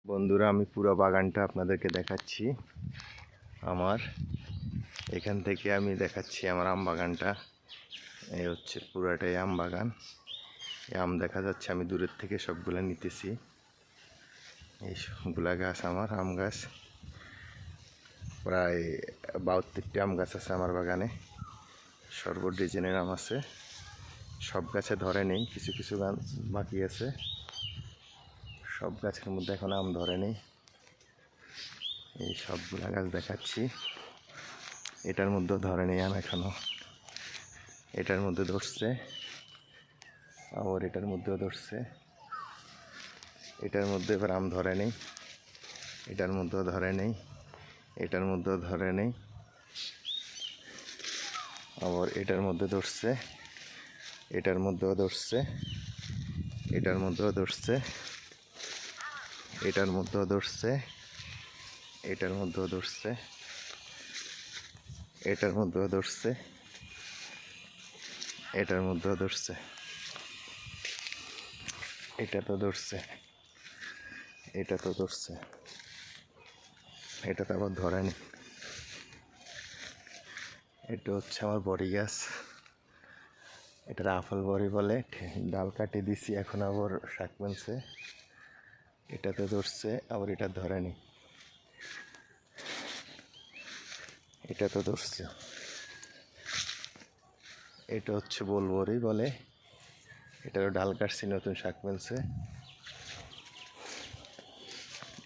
বন্ধুরা, আমি পুরো বাগানটা আপনাদেরকে দেখাচ্ছি। আমার এখান থেকে আমি দেখাচ্ছি আমার আম বাগানটা। এই হচ্ছে পুরাটাই আম বাগান। এই আম দেখা যাচ্ছে, আমি দূরের থেকে সবগুলা নিতেছি। এই সবগুলা গাছ আমার আম গাছ, প্রায় 72টি আম গাছ আছে আমার বাগানে। সর্ব ডিজাইনের আম আছে, সব গাছে ধরে নেই, কিছু কিছু গাছ বাকি আছে। সব গাছের মধ্যে এখন আম ধরে নেই। এই সবগুলা গাছ দেখাচ্ছি। এটার মধ্যেও ধরে নেই আম এখনো। এটার মধ্যে ধরছে, আবার এটার মধ্যেও ধরছে। এটার মধ্যে এবার আম ধরে নেই, এটার মধ্যেও ধরে নেই, এটার মধ্যেও ধরে নেই। আবার এটার মধ্যে ধরছে, এটার মধ্যেও ধরছে, এটার মধ্যেও ধরছে, এটার মধ্যেও ধরছে, এটার মধ্যেও ধরছে, এটার মধ্যেও ধরছে, এটার মধ্যেও ধরছে, এটা তো ধরছে, এটা তো ধরছে, এটা তো আবার ধরেনি। এটা হচ্ছে আমার বড়ি গাছ, এটা রাফল বড়ি বলে। ডাল কাটে দিছি, এখন আবার শাক মেলছে। এটা তো ধরছে, আবার এটা ধরেনি। এটা তো ধরছে। এটা হচ্ছে বোলবড়ি বলে, এটারও ডাল কাটছি, নতুন শাক মেলছে।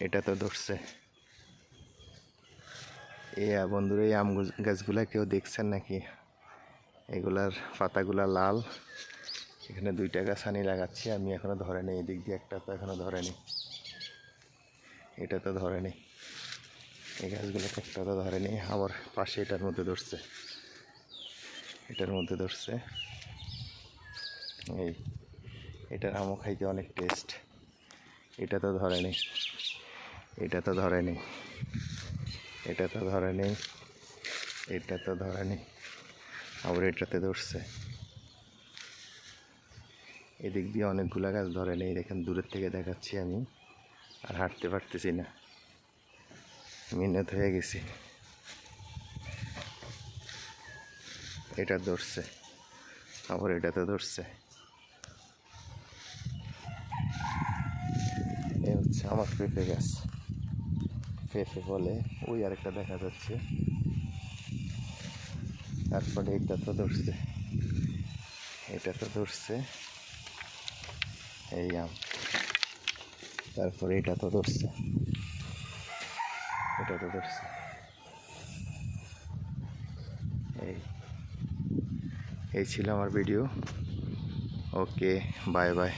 এটা তো ধরছে। বন্ধুরা, এই আম গাছগুলা কেউ দেখছেন নাকি? এগুলার পাতাগুলা লাল। এখানে 2টা গাছ আনি লাগাচ্ছি আমি, এখনো ধরেনি। এদিক দিয়ে একটা তো এখনো ধরেনি, এটা তো ধরেনি। এই গাছগুলোকে একটা তো ধরেনি। আবার পাশে এটার মধ্যে ধরছে, এটার মধ্যে ধরছে। এই এটার আমও খাইতে অনেক টেস্ট। এটা তো ধরেনি, এটা তো ধরেনি, এটা তো ধরেনি, এটা তো ধরেনি। আবার এটাতে ধরছে। এদিক দিয়ে অনেকগুলা গাছ ধরে নেই, দেখেন দূরের থেকে দেখাচ্ছি আমি, আর হাঁটতে পারতেছি না, মিনত হয়ে গেছি। এটা ধরছে, আবার এটাতে ধরছে। এই হচ্ছে আমার পেঁপে গাছ, পেঁপে বলে। ওই আরেকটা দেখা যাচ্ছে। তারপরে এটা তো ধরছে, এটা তো ধরছে, এই আম। তারপরে এটা তো ধরছে, এটা তো ধরছে। এই ছিল আমার ভিডিও। ওকে, বাই বাই।